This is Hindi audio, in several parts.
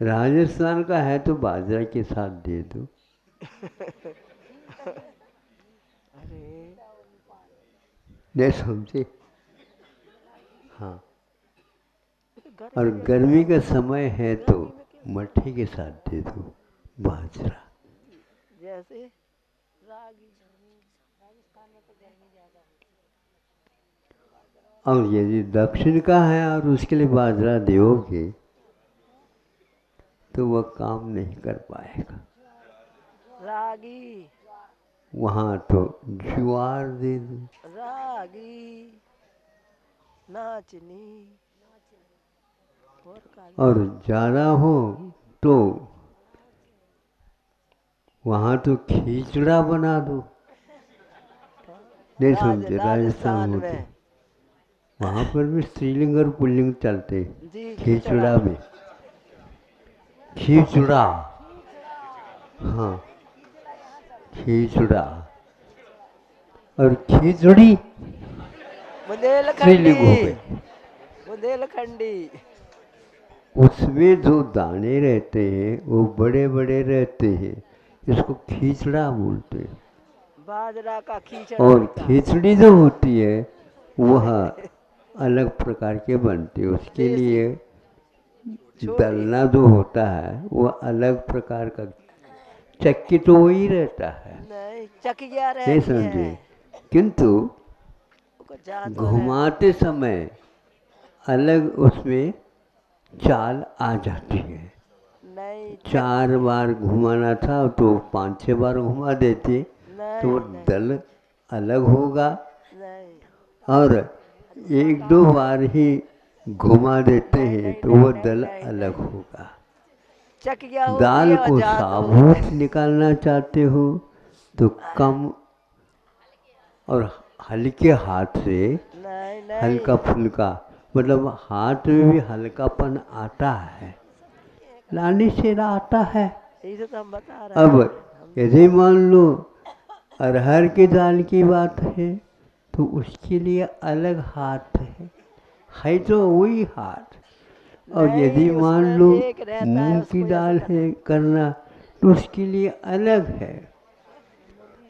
राजस्थान का है तो बाजरा के साथ दे दो। अरे नहीं समझे? हाँ। और गर्मी में गर्मी का समय है तो गर्मी में क्यों मट्ठी के साथ दे दो बाजरा। जैसे रागी। और यदि दक्षिण का है और उसके लिए बाजरा दोगे तो वह काम नहीं कर पाएगा। रागी वहाँ तो ज्वार दे दो। रागी नाचनी और और काली। ज़्यादा हो तो वहाँ तो खिचड़ा बना दो। नहीं समझे? राजस्थान राजस्थान हो तो में वहाँ पर भी स्त्रीलिंग और पुल्लिंग चलते। जी खिचड़ा। खिचड़ा में खिचड़ा, हाँ खिचड़ा और खिचड़ी बुंदेलखंडी स्त्रीलिंग हो गई। बुंदेलखंडी। उसमें जो दाने रहते हैं वो बड़े बड़े रहते हैं, इसको खिचड़ा बोलते हैं। बाजरा का खीचड़ा और होता है। खिचड़ी जो होती है वह अलग प्रकार के बनते हैं। उसके देसी लिए छोटी। दलना जो होता है वह अलग प्रकार का, चक्की तो वही रहता है। नहीं चकिया नहीं रहती है। समझे? किंतु उसको जातो रहता घुमाते है। समय अलग उसमें चाल आ जाती है। नहीं चक 4 बार घुमाना था तो 5-6 बार घुमा देते तो वो नहीं नहीं दल अलग होगा। नहीं और 1-2 बार ही घुमा देते नहीं हैं नहीं तो नहीं वो नहीं दल नहीं अलग नहीं होगा। चकिया होती दाल है और को जात होता साबुत है। निकालना चाहते हो तो कम और हल्के हाथ से, नहीं हल्का नहीं फुल्का, मतलब हाथ में भी हल्कापन आता है, लाने से आता है। इसे तो हम बता रहे अब हैं हम तो यदि मान लो अरहर की दाल की बात है तो उसके लिए अलग हाथ है तो वही हाथ। और यदि नहीं मान उसमें लो एक रहता है मूंग की उसको ऐसे दाल करना। है करना तो उसके लिए अलग है।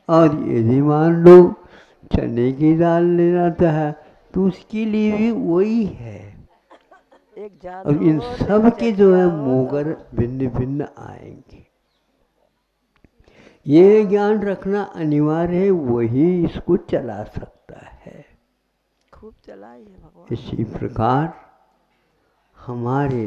और यदि मान लो चने की दाल लेना है तो उसके लिए भी वही है। एक अब जातो इन हो तो एक सब के जो चकिया है हो तो मोगर भिन्न भिन्न आएंगे। ये ज्ञान रखना अनिवार्य है, वही इसको चला सकता है। खूब चलाई है भगवान। इसी प्रकार हमारे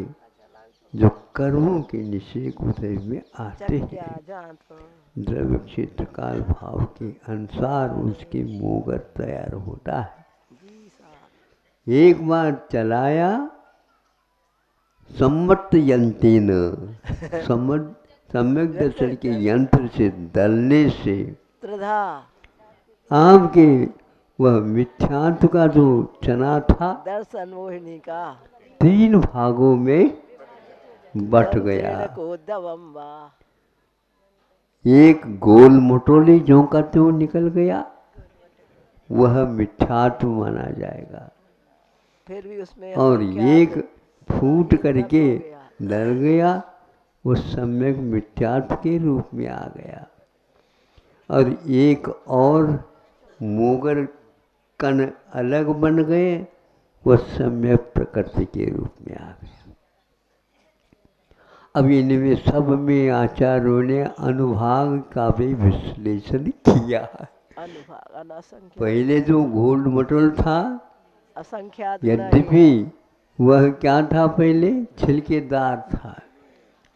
जो कर्मों के निश्चय उदय में आते चकिया हैं, जातो। द्रव्य क्षेत्र काल भाव के अनुसार उसके मोगर तैयार होता है। जी साहब। एक बार चलाया सम्मत यंत्रेण, सम्मत सम्यक दर्शन के यंत्र से दलने से त्रिधा आपके वह मिथ्यात्व का जो चना था दर्शन मोहिनी का 3 भागों में बट गया। दंतेड़ को दबम्बा। एक गोल मोटोली जो का त्यों निकल गया, वह मिथ्यात्व माना जाएगा। फिर भी उसमें और असंख्यात एक फूट दर्द करके हो गया। डर गया, वो सम्यक मिथ्यात्व के रूप में आ गया। और एक और मोगर कण अलग बन गए, वो सम्यक प्रकृति के रूप में आ गया। अब इनमें सब में आचार्यों ने अनुभाग का भी विश्लेषण किया। अनुभाग असंख्यात पहले जो गोल मटोल था, असंख्यात नहीं यद्यपि है। वह क्या था, पहले छिलकेदार था।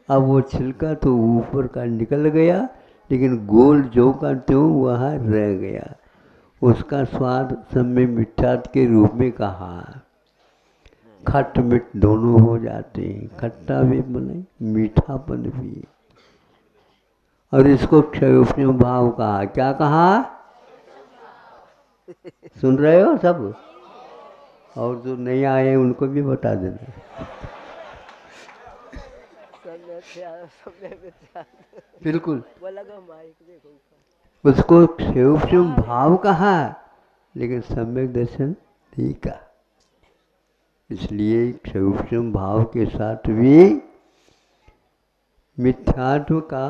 अब वो छिलका तो ऊपर का निकल गया, लेकिन गोल जो का त्यों वहाँ रह गया। उसका स्वाद सम्य मिठास के रूप में कहा। खट मिठ दोनों हो जाते हैं, खट्टा भी बने मीठापन भी। और इसको क्षयोष्ण भाव कहा। क्या कहा? सुन रहे हो सब? और जो नहीं आए उनको भी बता देना। समय मिथ्या। बिल्कुल। वो लगा माइक देखो ऊपर। उसको क्षयोष्ण बाहर है। भाव कहा, लेकिन सम्यक दर्शन नहीं कहा। इसलिए क्षयोष्ण भाव के साथ भी मिथ्यात्व का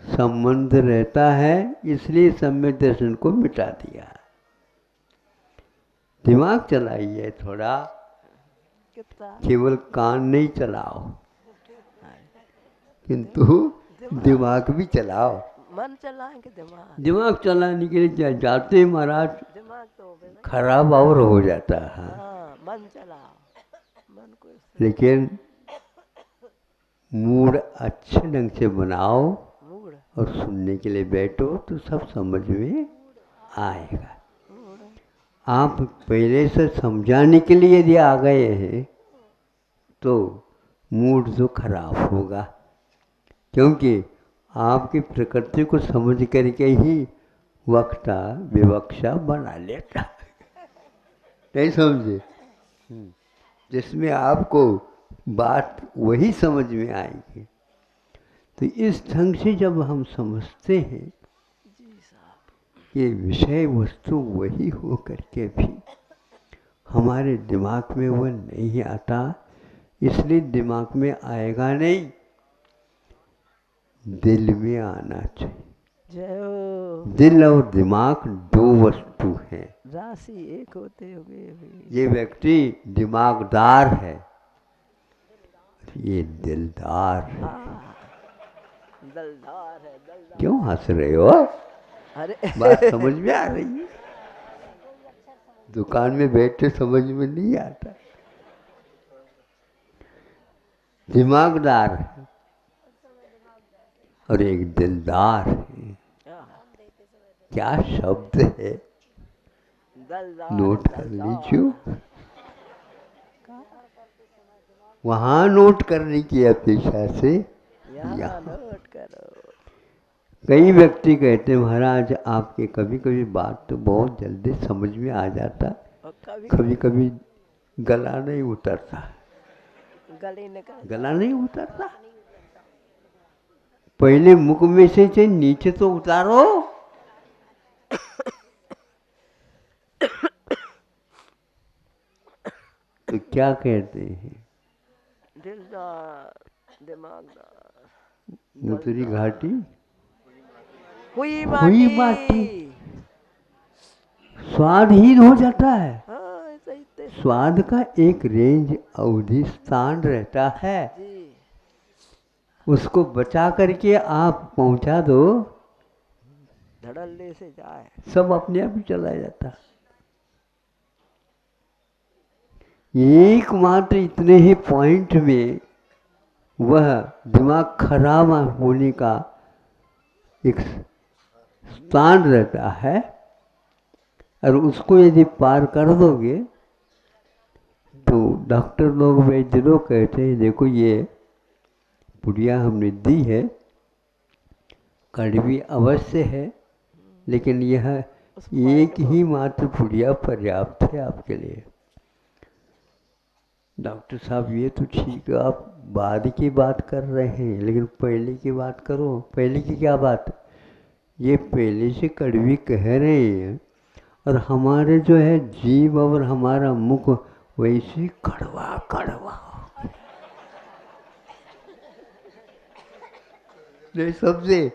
संबंध रहता है, इसलिए सम्यक दर्शन को मिटा दिया। दिमाग चलाइए थोड़ा, कितना केवल कान नहीं चलाओ, किंतु दिमाग भी चलाओ। मन चलाएंगे दिमाग। दिमाग चलाने के लिए जाते ही महाराज दिमाग तो हो गए खराब और हो जाता है। हाँ, मन चलाओ, मन को लेकिन मूड अच्छे ढंग से बनाओ मूड और सुनने के लिए बैठो तो सब समझ में आएगा। आप पहले से समझाने के लिए यदि आ गए हैं तो मूड तो खराब होगा, क्योंकि आपकी प्रकृति को समझ करके ही वक्ता विवक्षा बना लेता नहीं समझे? जिसमें आपको बात वही समझ में आएगी। तो इस ढंग से जब हम समझते हैं कि विषय वस्तु वही हो करके भी हमारे दिमाग में वो नहीं आता, इसलिए दिमाग में आएगा नहीं, दिल में आना चाहिए। जय हो। दिल और दिमाग दो वस्तु हैं। राशि एक होते हुए भी ये व्यक्ति दिमागदार है, ये दिलदार है। दलदार है, दलदार। क्यों हंस रहे हो? अरे बात समझ में आ रही है? दुकान में बैठे समझ में नहीं आता। दिमागदार है और एक दिलदार है। क्या शब्द है, दलदार नोट कर दलदार। लीजिए। वहाँ नोट करने की अपेक्षा से यहाँ नोट करो। कई व्यक्ति कहते हैं महाराज आपके कभी कभी बात तो बहुत जल्दी समझ में आ जाता, और कभी कभी गला नहीं उतरता। गला नहीं उतरता, पहले मुख में से नीचे तो उतारो। तो क्या कहते हैं? दिलदार, दिमागदार, उत्तरी घाटी हुई बाटी बाटी। स्वादहीन हो जाता है। हाँ, सही स्वाद का एक रेंज अवधि स्थान रहता है, जी। उसको बचा करके आप पहुंचा दो, धड़ल्ले से जाए, सब अपने आप ही चला जाता। एकमात्र इतने ही पॉइंट में वह दिमाग खराब होने का एक स्थान रहता है, और उसको यदि पार कर दोगे तो डॉक्टर लोग, वैद्य लोग कहते हैं देखो ये पुड़िया हमने दी है, कड़वी अवश्य है, लेकिन यह एक ही मात्र पुड़िया पर्याप्त है आपके लिए। डॉक्टर साहब ये तो ठीक है, आप बाद की बात कर रहे हैं, लेकिन पहले की बात करो। पहले की क्या बात? ये पहले से कड़वी कह रहे हैं, और हमारे जो है जीभ और हमारा मुख वैसे कड़वा कड़वा नहीं समझे?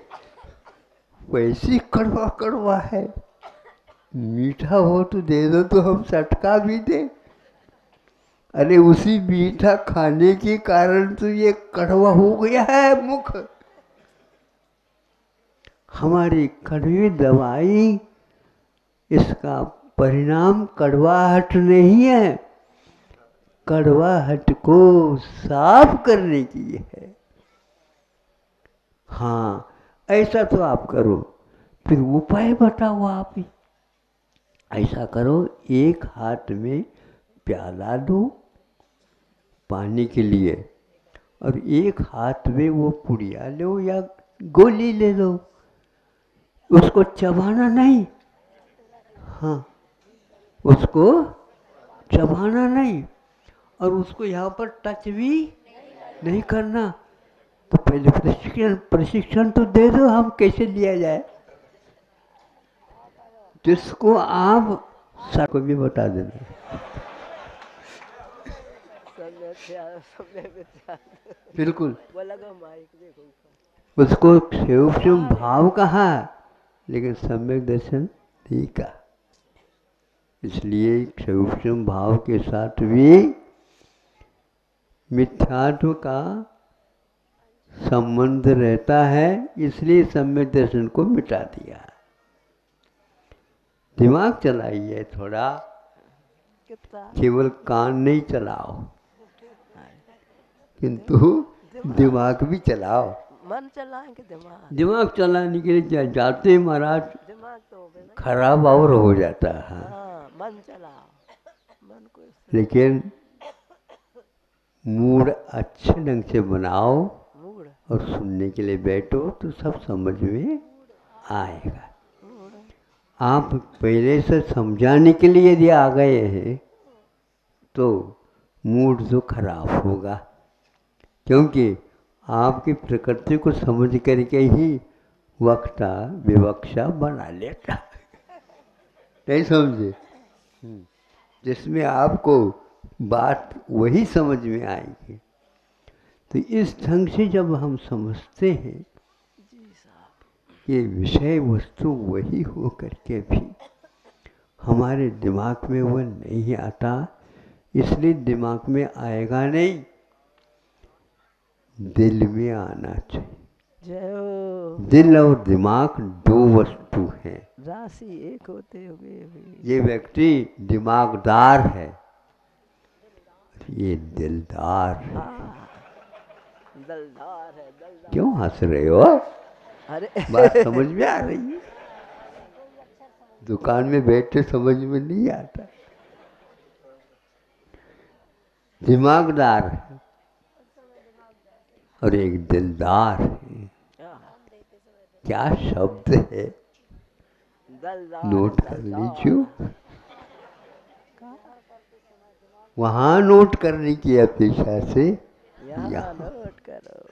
वैसे कड़वा कड़वा है। मीठा हो तो दे दो तो हम सटका भी दे। अरे उसी मीठा खाने के कारण तो ये कड़वा हो गया है मुख। हमारी कड़वी दवाई, इसका परिणाम कड़वाहट नहीं है, कड़वाहट को साफ करने की है। हाँ, ऐसा तो आप करो, फिर उपाय बताओ आप ही। ऐसा करो, एक हाथ में प्याला दो पानी के लिए, और एक हाथ में वो पुड़िया लो या गोली ले लो, उसको चबाना नहीं। हाँ, उसको चबाना नहीं, और उसको यहाँ पर टच भी नहीं करना। तो पहले प्रशिक्षण तो दे दो, हम कैसे लिया जाए, जिसको आप सबको भी बता देना। अच्छा समय विचार बिल्कुल। वो लगा माइक देखो ऊपर। उसको क्षयोक्षम भाव कहा, लेकिन सम्यक दर्शन नहीं कहा। इसलिए क्षयोक्षम भाव के साथ भी मिथ्यात्व का संबंध रहता है, इसलिए सम्यक दर्शन को मिटा दिया। दिमाग चलाइए थोड़ा, कितना केवल कान नहीं चलाओ, किंतु दिमाग भी चलाओ। मन चलाएंगे दिमाग। दिमाग चलाने के लिए जाते हैं महाराज, दिमाग तो हो गए ना। खराब और हो जाता है। हाँ मन चलाओ, मन को लेकिन मूड अच्छे ढंग से बनाओ मूड और सुनने के लिए बैठो तो सब समझ में आएगा। आप पहले से समझाने के लिए यदि आ गए हैं तो मूड तो खराब होगा, क्योंकि आपकी प्रकृति को समझ करके ही वक्ता विवक्षा बना लेता नहीं समझे, जिसमें आपको बात वही समझ में आएगी। तो इस ढंग से जब हम समझते हैं कि विषय वस्तु वही हो करके भी हमारे दिमाग में वो नहीं आता, इसलिए दिमाग में आएगा नहीं, दिल में आना चाहिए। जय हो। दिल और दिमाग दो वस्तु हैं। राशि एक होते हुए भी ये व्यक्ति दिमागदार है, ये दिलदार है। दलदार है दलदार। क्यों हंस रहे हो? अरे बात समझ में आ रही है? दुकान में बैठे समझ में नहीं आता। दिमागदार है और एक दिलदार है। क्या शब्द है, दलदार नोट कर दलदार। लीजिए। वहां नोट करने की अपेक्षा से यहाँ नोट करो।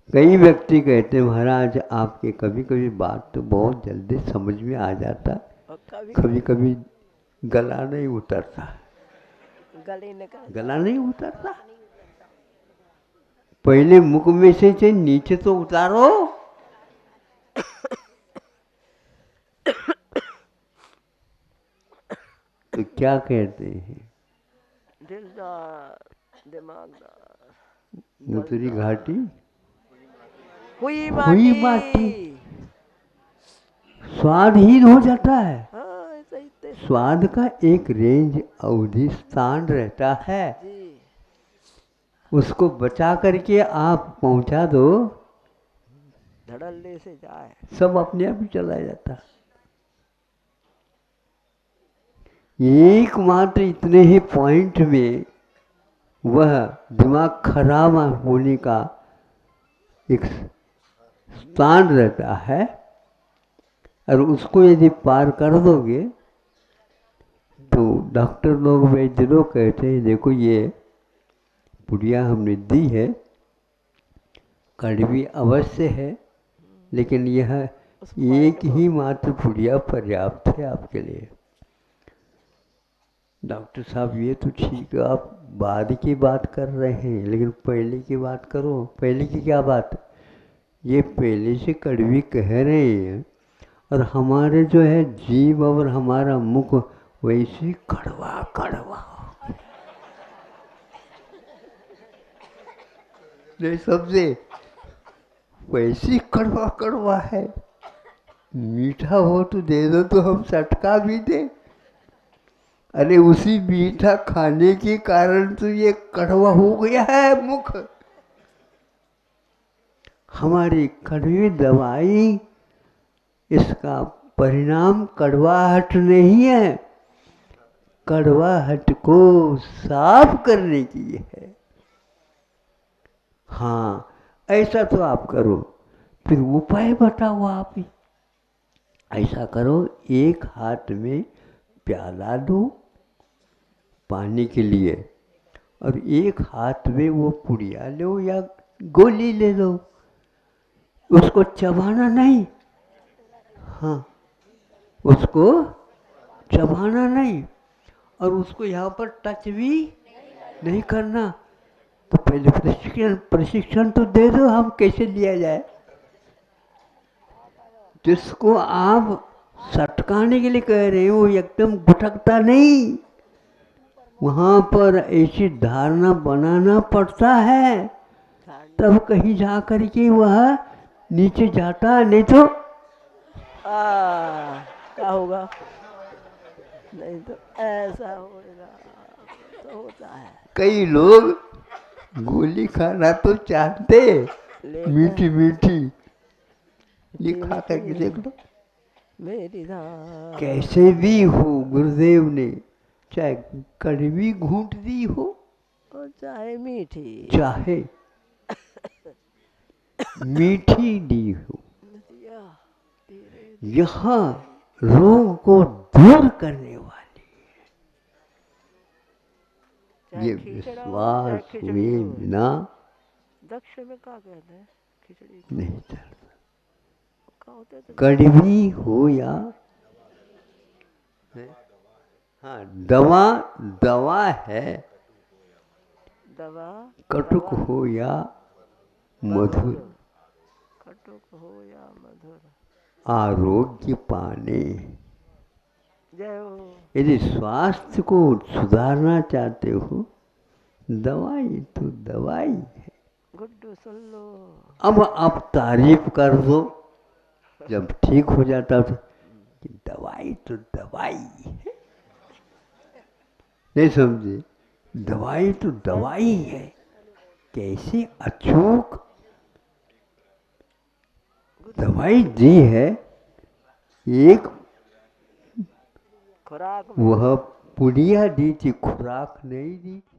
कई व्यक्ति कहते हैं महाराज आपके कभी कभी बात तो बहुत जल्दी समझ में आ जाता, और कभी कभी गला नहीं उतरता। गले निकल गला नहीं उतरता, पहले मुख में से नीचे तो उतारो। तो क्या कहते हैं, दिलदार दिमागदार उत्तरी घाटी हुई हुई माटी। माटी स्वादहीन हो जाता है। हाँ ऐसा ही तो स्वाद का एक रेंज अवधि स्थान रहता है, जी। उसको बचा करके आप पहुंचा दो, धड़ल्ले से जाए सब अपने आप ही चला जाता। एकमात्र इतने ही पॉइंट में वह दिमाग खराब होने का एक स्थान रहता है, और उसको यदि पार कर दोगे तो डॉक्टर लोग वैद्य लोग कहते हैं देखो ये पुड़िया हमने दी है, कड़वी अवश्य है, लेकिन यह एक ही मात्र पुड़िया पर्याप्त है आपके लिए। डॉक्टर साहब ये तो ठीक है, आप बाद की बात कर रहे हैं, लेकिन पहले की बात करो। पहले की क्या बात? ये पहले से कड़वी कह रहे हैं और हमारे जो है जीभ और हमारा मुख वैसे कड़वा कड़वा नहीं समझे, वैसे कड़वा कड़वा है। मीठा हो तो दे दो तो हम चटका भी दें। अरे उसी मीठा खाने के कारण तो ये कड़वा हो गया है मुख। हमारी कड़वी दवाई इसका परिणाम कड़वाहट नहीं है, कड़वाहट को साफ करने की है। हाँ ऐसा तो आप करो, फिर उपाय बताओ आप ही। ऐसा करो, एक हाथ में प्याला लो पानी के लिए और एक हाथ में वो पुड़िया लो या गोली ले लो, उसको चबाना नहीं। हाँ उसको चबाना नहीं, और उसको यहाँ पर टच भी नहीं करना तो पहले प्रशिक्षण प्रशिक्षण तो दे दो, हम कैसे लिया जाए। जिसको आप सटकाने के लिए कह रहे हो वो एकदम भटकता नहीं, वहां पर ऐसी धारणा बनाना पड़ता है, तब कहीं जा करके वह नीचे जाता है, नहीं तो क्या होगा, नहीं तो ऐसा होगा तो होता है। कई लोग गोली खाना तो चाहते, लेकिन मीठी मीठी, ये खा करके देख लो। मेरी धाम कैसे भी हो गुरुदेव ने चाहे कड़वी घूंट दी हो, और चाहे मीठी चाहे मीठी दी हो, नदिया तेरे यहाँ रोग को दूर करने वाली चाहे ये खिचड़ा हो, विश्वास चाहे खिचड़ी हुए हो। बिना दक्ष में क्या कहते हैं खिचड़ी नहीं चलता। का होता है तो कड़वी हो या हाँ, दवा दवा है, दवा कटुक दवा, हो या मधुर, कटुक हो या मधुर, आरोग्य पाने। जय हो। यदि स्वास्थ्य को सुधारना चाहते हो, दवाई तो दवाई है। गुड्डू सुन लो। अब आप तारीफ कर दो, जब ठीक हो जाता तो कि दवाई तो दवाई है, नहीं समझे, दवाई तो दवाई है। कैसे अचूक दवाई दी है, एक खुराक में वह पुड़िया दी थी, खुराक नहीं दी थी।